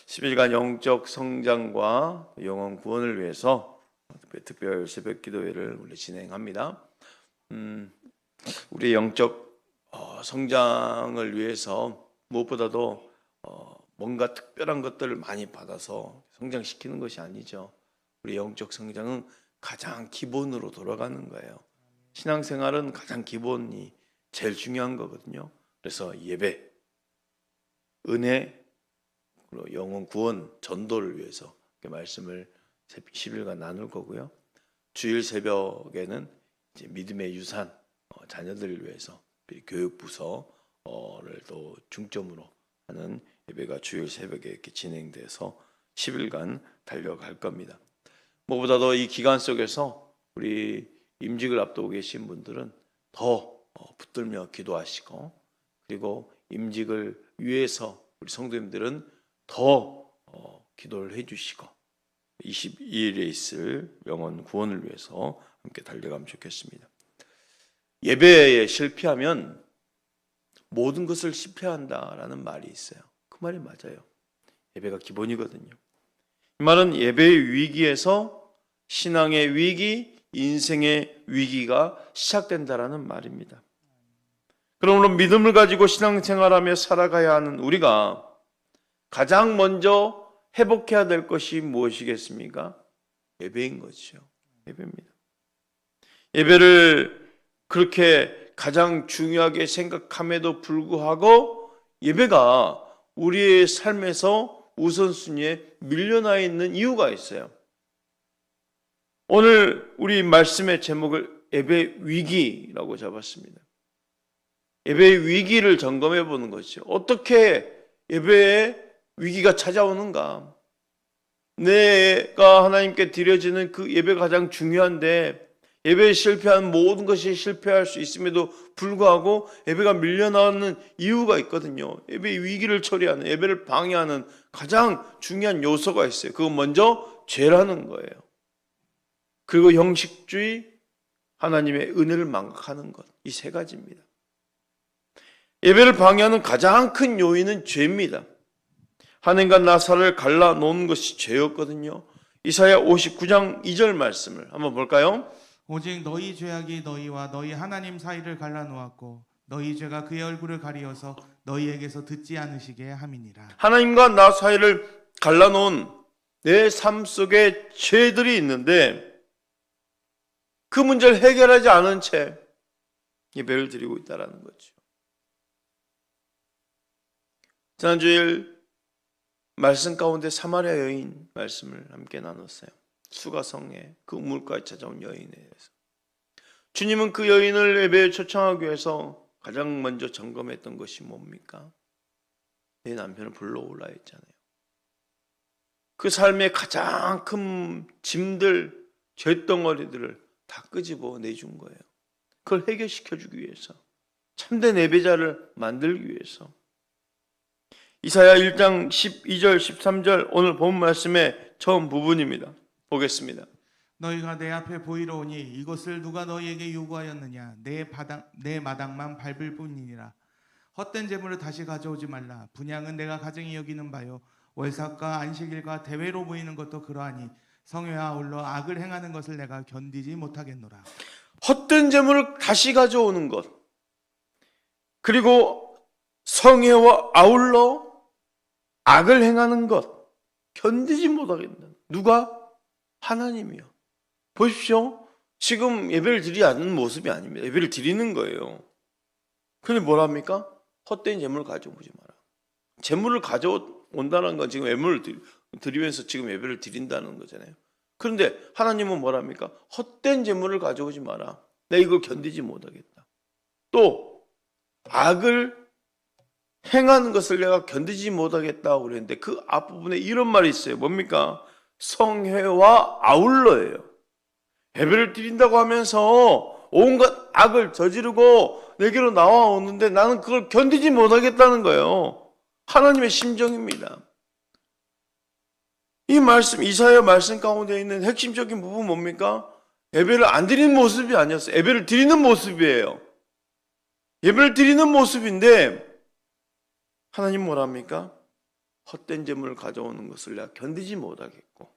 10일간 영적 성장과 영혼 구원을 위해서 특별 새벽 기도회를 우리 진행합니다. 우리 영적 성장을 위해서 무엇보다도 뭔가 특별한 것들을 많이 받아서 성장시키는 것이 아니죠. 우리 영적 성장은 가장 기본으로 돌아가는 거예요. 신앙생활은 가장 기본이 제일 중요한 거거든요. 그래서 예배, 은혜, 그리고 영혼 구원, 전도를 위해서 말씀을 10일간 나눌 거고요. 주일 새벽에는 이제 믿음의 유산, 자녀들을 위해서 교육부서를 또 중점으로 하는 예배가 주일 새벽에 이렇게 진행돼서 10일간 달려갈 겁니다. 무엇보다도 이 기간 속에서 우리 임직을 앞두고 계신 분들은 더 붙들며 기도하시고, 그리고 임직을 위해서 우리 성도님들은 더 기도를 해주시고 22일에 있을 영혼 구원을 위해서 함께 달려가면 좋겠습니다. 예배에 실패하면 모든 것을 실패한다라는 말이 있어요. 그 말이 맞아요. 예배가 기본이거든요. 이 말은 예배의 위기에서 신앙의 위기, 인생의 위기가 시작된다라는 말입니다. 그러므로 믿음을 가지고 신앙생활하며 살아가야 하는 우리가 가장 먼저 회복해야 될 것이 무엇이겠습니까? 예배인 것이죠. 예배입니다. 예배를 그렇게 가장 중요하게 생각함에도 불구하고 예배가 우리의 삶에서 우선순위에 밀려나 있는 이유가 있어요. 오늘 우리 말씀의 제목을 예배 위기라고 잡았습니다. 예배의 위기를 점검해 보는 것이죠. 어떻게 예배의 위기가 찾아오는가? 내가 하나님께 드려지는 그 예배가 가장 중요한데 예배에 실패한 모든 것이 실패할 수 있음에도 불구하고 예배가 밀려나오는 이유가 있거든요. 예배의 위기를 처리하는, 예배를 방해하는 가장 중요한 요소가 있어요. 그건 먼저 죄라는 거예요. 그리고 형식주의, 하나님의 은혜를 망각하는 것, 이 세 가지입니다. 예배를 방해하는 가장 큰 요인은 죄입니다. 하나님과 나사를 갈라놓은 것이 죄였거든요. 이사야 59장 2절 말씀을 한번 볼까요? 오직 너희 죄악이 너희와 너희 하나님 사이를 갈라놓았고 너희 죄가 그의 얼굴을 가리어서 너희에게서 듣지 않으시게 함이니라. 하나님과 나 사이를 갈라놓은 내 삶 속에 죄들이 있는데 그 문제를 해결하지 않은 채 예배를 드리고 있다는 거죠. 지난주일 말씀 가운데 사마리아 여인 말씀을 함께 나눴어요. 수가성에 그 우물가에 찾아온 여인에 대해서 주님은 그 여인을 예배에 초청하기 위해서 가장 먼저 점검했던 것이 뭡니까? 내 남편을 불러오라 했잖아요. 그 삶의 가장 큰 짐들, 죄덩어리들을 다 끄집어 내준 거예요. 그걸 해결시켜주기 위해서, 참된 예배자를 만들기 위해서. 이사야 1장 12절 13절 오늘 본 말씀의 처음 부분입니다. 보겠습니다. 너희가 내 앞에 보이러 오니 이것을 누가 너희에게 요구하였느냐? 내 마당만 밟을 뿐이니라. 헛된 재물을 다시 가져오지 말라. 분향은 내가 가증히 여기는 바요. 월삭과 안식일과 대회로 모이는 것도 그러하니 성회와 아울러 악을 행하는 것을 내가 견디지 못하겠노라. 헛된 재물을 다시 가져오는 것, 그리고 성회와 아울러 악을 행하는 것 견디지 못하겠다. 누가? 하나님이요. 보십시오. 지금 예배를 드리지 않는 모습이 아닙니다. 예배를 드리는 거예요. 그런데 뭐랍니까? 헛된 재물을 가져오지 마라. 재물을 가져온다는 건 지금 예물을 드리면서 지금 예배를 드린다는 거잖아요. 그런데 하나님은 뭐랍니까? 헛된 재물을 가져오지 마라. 내가 이걸 견디지 못하겠다. 또 악을 행하는 것을 내가 견디지 못하겠다고 그랬는데 그 앞부분에 이런 말이 있어요. 뭡니까? 성회와 아울러예요. 예배를 드린다고 하면서 온갖 악을 저지르고 내게로 나와오는데 나는 그걸 견디지 못하겠다는 거예요. 하나님의 심정입니다. 이 말씀, 이사야 말씀 가운데 있는 핵심적인 부분 뭡니까? 예배를 안 드리는 모습이 아니었어요. 예배를 드리는 모습이에요. 예배를 드리는 모습인데 하나님 뭐랍니까? 헛된 재물을 가져오는 것을 내가 견디지 못하겠고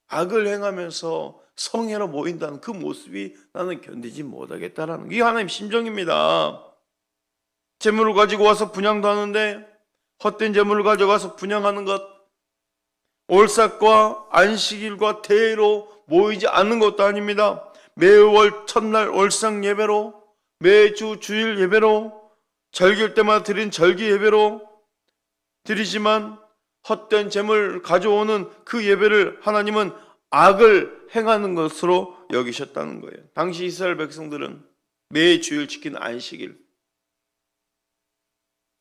악을 행하면서 성회로 모인다는 그 모습이 나는 견디지 못하겠다라는 게 하나님 심정입니다. 재물을 가지고 와서 분향도 하는데 헛된 재물을 가져가서 분향하는 것, 올삭과 안식일과 대회로 모이지 않는 것도 아닙니다. 매월 첫날 올상 예배로, 매주 주일 예배로, 절기일 때마다 드린 절기 예배로 드리지만 헛된 재물 가져오는 그 예배를 하나님은 악을 행하는 것으로 여기셨다는 거예요. 당시 이스라엘 백성들은 매 주일 지키는 안식일,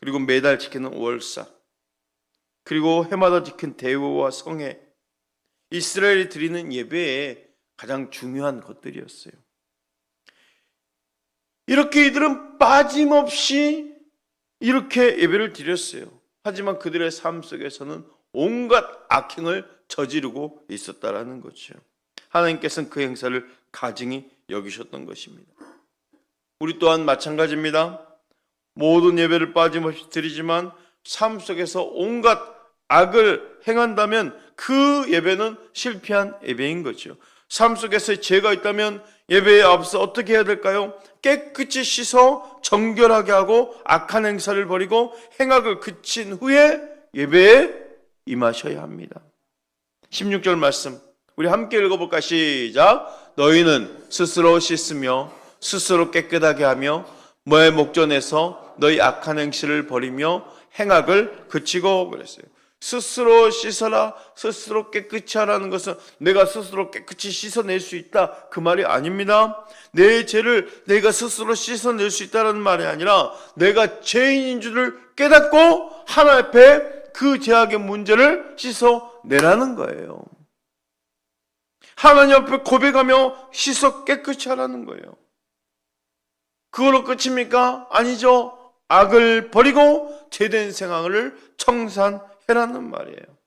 그리고 매달 지키는 월사, 그리고 해마다 지킨 대회와 성회, 이스라엘이 드리는 예배에 가장 중요한 것들이었어요. 이렇게 이들은 빠짐없이 이렇게 예배를 드렸어요. 하지만 그들의 삶 속에서는 온갖 악행을 저지르고 있었다라는 거죠. 하나님께서는 그 행사를 가증히 여기셨던 것입니다. 우리 또한 마찬가지입니다. 모든 예배를 빠짐없이 드리지만 삶 속에서 온갖 악을 행한다면 그 예배는 실패한 예배인 거죠. 삶 속에서 죄가 있다면 예배에 앞서 어떻게 해야 될까요? 깨끗이 씻어 정결하게 하고 악한 행사를 버리고 행악을 그친 후에 예배에 임하셔야 합니다. 16절 말씀 우리 함께 읽어볼까? 시작. 너희는 스스로 씻으며 스스로 깨끗하게 하며 너의 목전에서 너희 악한 행실을 버리며 행악을 그치고 그랬어요. 스스로 씻어라, 스스로 깨끗이 하라는 것은 내가 스스로 깨끗이 씻어낼 수 있다 그 말이 아닙니다. 내 죄를 내가 스스로 씻어낼 수 있다는 말이 아니라 내가 죄인인 줄을 깨닫고 하나님 앞에 그 죄악의 문제를 씻어내라는 거예요. 하나님 앞에 고백하며 씻어 깨끗이 하라는 거예요. 그걸로 끝입니까? 아니죠. 악을 버리고 죄된 생활을 청산해라는 말이에요.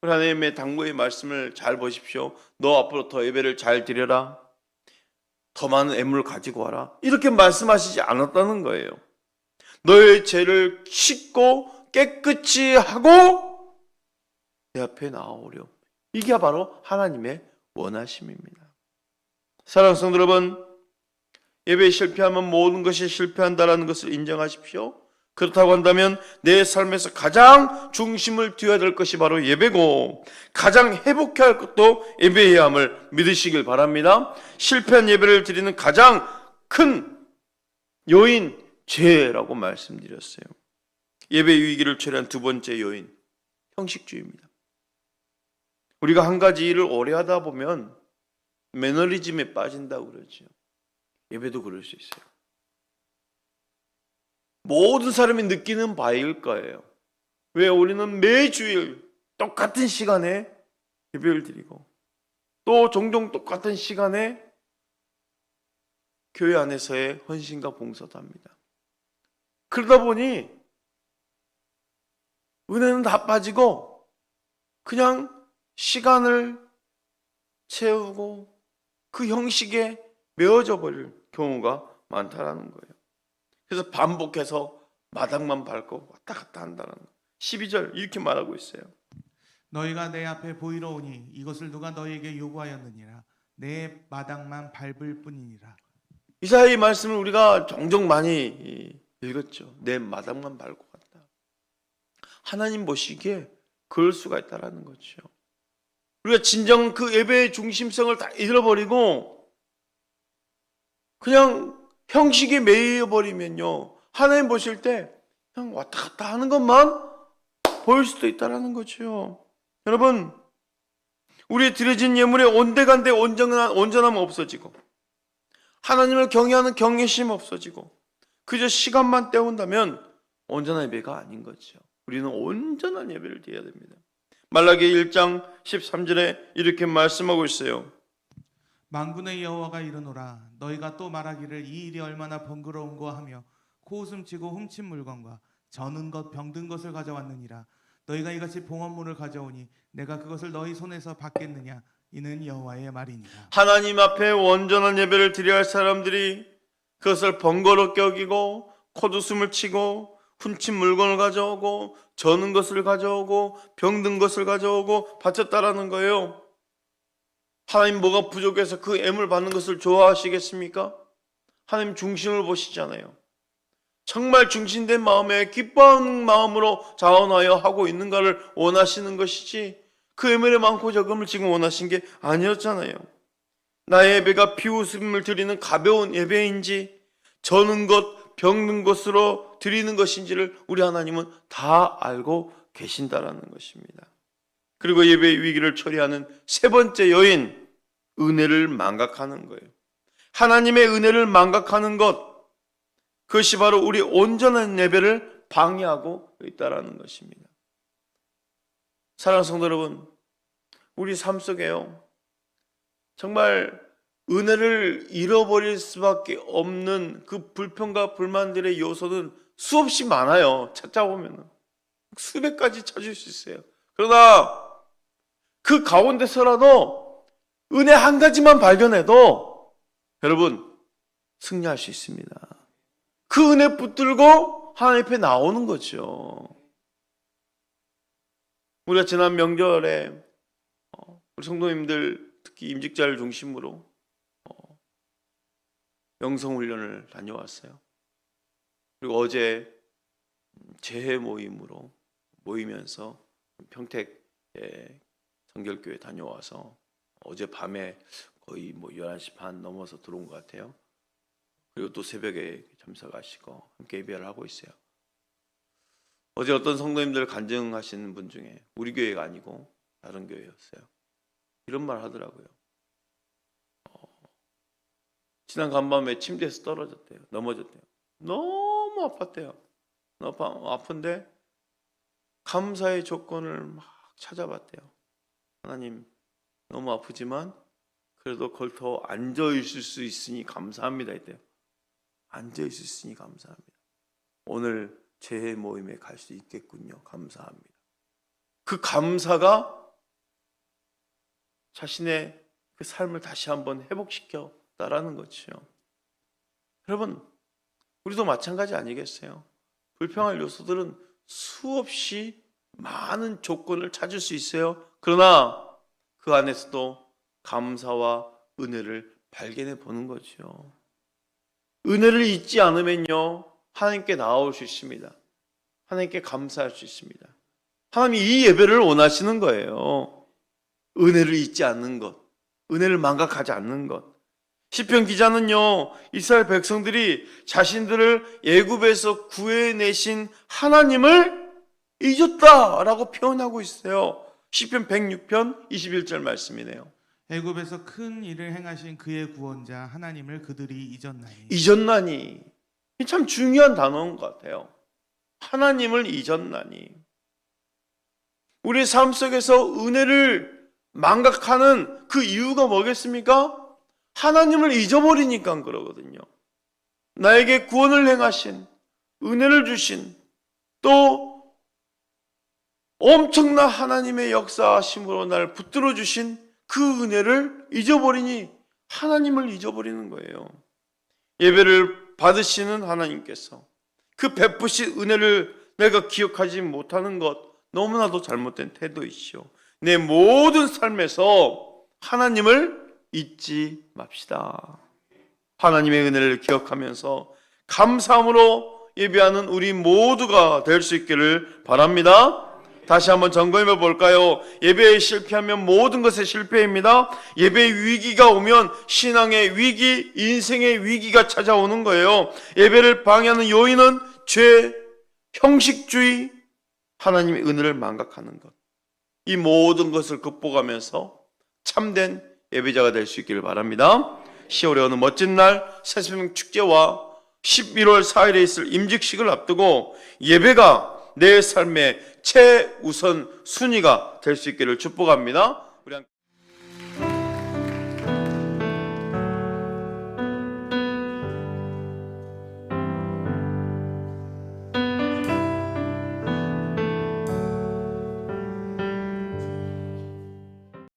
하나님의 당부의 말씀을 잘 보십시오. 너 앞으로 더 예배를 잘 드려라. 더 많은 애물을 가지고 와라. 이렇게 말씀하시지 않았다는 거예요. 너의 죄를 씻고 깨끗이 하고 내 앞에 나오려. 이게 바로 하나님의 원하심입니다. 사랑하는 성도 여러분, 예배에 실패하면 모든 것이 실패한다는 것을 인정하십시오. 그렇다고 한다면 내 삶에서 가장 중심을 둬야 될 것이 바로 예배고 가장 회복해야 할 것도 예배해야 함을 믿으시길 바랍니다. 실패한 예배를 드리는 가장 큰 요인, 죄라고 말씀드렸어요. 예배 위기를 초래한 두 번째 요인, 형식주의입니다. 우리가 한 가지 일을 오래 하다 보면 매너리즘에 빠진다고 그러죠. 예배도 그럴 수 있어요. 모든 사람이 느끼는 바일 거예요. 왜 우리는 매주일 똑같은 시간에 예배를 드리고 또 종종 똑같은 시간에 교회 안에서의 헌신과 봉사도 합니다. 그러다 보니 은혜는 다 빠지고 그냥 시간을 채우고 그 형식에 메어져 버릴 경우가 많다라는 거예요. 그래서 반복해서 마당만 밟고 왔다 갔다 한다는 거예요. 12절 이렇게 말하고 있어요. 너희가 내 앞에 보이러 오니 이것을 누가 너희에게 요구하였느니라. 내 마당만 밟을 뿐이니라. 이사야의 말씀을 우리가 종종 많이 읽었죠. 내 마당만 밟고 갔다. 하나님 보시기에 그럴 수가 있다라는 거죠. 우리가 진정 그 예배의 중심성을 다 잃어버리고 그냥 형식에 매여버리면요, 하나님 보실 때 그냥 왔다 갔다 하는 것만 보일 수도 있다는 거죠. 여러분, 우리의 드려진 예물에 온데간데 온전함 없어지고 하나님을 경외하는 경외심 없어지고 그저 시간만 때운다면 온전한 예배가 아닌 거죠. 우리는 온전한 예배를 드려야 됩니다. 말라기 1장 13절에 이렇게 말씀하고 있어요. 만군의 여호와가 이르노라. 너희가 또 말하기를 이 일이 얼마나 번거로운고 하며 코웃음치고 훔친 물건과 저는 것 병든 것을 가져왔느니라. 너희가 이같이 봉헌물을 가져오니 내가 그것을 너희 손에서 받겠느냐. 이는 여호와의 말이니라. 하나님 앞에 온전한 예배를 드려야 할 사람들이 그것을 번거롭게 여기고 콧웃음을 치고 훔친 물건을 가져오고 저는 것을 가져오고 병든 것을 가져오고 바쳤다라는 거예요. 하나님 뭐가 부족해서 그 애물 받는 것을 좋아하시겠습니까? 하나님 중심을 보시잖아요. 정말 중심된 마음에 기뻐하는 마음으로 자원하여 하고 있는가를 원하시는 것이지 그 애물의 많고 적음을 지금 원하신 게 아니었잖아요. 나의 예배가 비웃음을 드리는 가벼운 예배인지 저는 것, 병든 것으로 드리는 것인지를 우리 하나님은 다 알고 계신다라는 것입니다. 그리고 예배의 위기를 처리하는 세 번째 요인, 은혜를 망각하는 거예요. 하나님의 은혜를 망각하는 것, 그것이 바로 우리 온전한 예배를 방해하고 있다라는 것입니다. 사랑하는 성도 여러분, 우리 삶 속에요, 정말 은혜를 잃어버릴 수밖에 없는 그 불평과 불만들의 요소는 수없이 많아요. 찾아보면 수백 가지 찾을 수 있어요. 그러나 그 가운데서라도 은혜 한 가지만 발견해도 여러분 승리할 수 있습니다. 그 은혜 붙들고 하나님 앞에 나오는 거죠. 우리가 지난 명절에 우리 성도님들 특히 임직자를 중심으로 영성훈련을 다녀왔어요. 그리고 어제 재해 모임으로 모이면서 평택 성결교회 다녀와서 어제 밤에 거의 11시 반 넘어서 들어온 것 같아요. 그리고 또 새벽에 참석하시고 함께 예배를 하고 있어요. 어제 어떤 성도님들 간증하시는 분 중에 우리 교회가 아니고 다른 교회였어요. 이런 말 하더라고요. 지난 간밤에 침대에서 떨어졌대요. 넘어졌대요. 너무 아팠대요. 너무 아픈데 감사의 조건을 막 찾아봤대요. 하나님, 너무 아프지만 그래도 걸터 앉아 있을 수 있으니 감사합니다 했대요. 앉아 있을 수 있으니 감사합니다. 오늘 재해 모임에 갈 수 있겠군요. 감사합니다. 그 감사가 자신의 그 삶을 다시 한번 회복시켰다라는 거죠. 여러분, 우리도 마찬가지 아니겠어요? 불평할 요소들은 수없이 많은 조건을 찾을 수 있어요. 그러나 그 안에서도 감사와 은혜를 발견해 보는 거죠. 은혜를 잊지 않으면요, 하나님께 나아올 수 있습니다. 하나님께 감사할 수 있습니다. 하나님이 이 예배를 원하시는 거예요. 은혜를 잊지 않는 것, 은혜를 망각하지 않는 것. 시편 기자는요, 이스라엘 백성들이 자신들을 애굽에서 구해내신 하나님을 잊었다라고 표현하고 있어요. 시편 106편 21절 말씀이네요. 애굽에서 큰 일을 행하신 그의 구원자 하나님을 그들이 잊었나니. 잊었나니. 이 참 중요한 단어인 것 같아요. 하나님을 잊었나니. 우리 삶 속에서 은혜를 망각하는 그 이유가 뭐겠습니까? 하나님을 잊어버리니까 그러거든요. 나에게 구원을 행하신, 은혜를 주신, 또 엄청난 하나님의 역사하심으로 날 붙들어 주신 그 은혜를 잊어버리니 하나님을 잊어버리는 거예요. 예배를 받으시는 하나님께서 그 베푸신 은혜를 내가 기억하지 못하는 것, 너무나도 잘못된 태도이시오. 내 모든 삶에서 하나님을 잊지 맙시다. 하나님의 은혜를 기억하면서 감사함으로 예배하는 우리 모두가 될 수 있기를 바랍니다. 다시 한번 점검해 볼까요? 예배에 실패하면 모든 것에 실패입니다. 예배의 위기가 오면 신앙의 위기, 인생의 위기가 찾아오는 거예요. 예배를 방해하는 요인은 죄, 형식주의, 하나님의 은혜를 망각하는 것. 이 모든 것을 극복하면서 참된 예배자가 될 수 있기를 바랍니다. 10월의 어느 멋진 날 새새벽 축제와 11월 4일에 있을 임직식을 앞두고 예배가 내 삶의 최우선 순위가 될 수 있기를 축복합니다.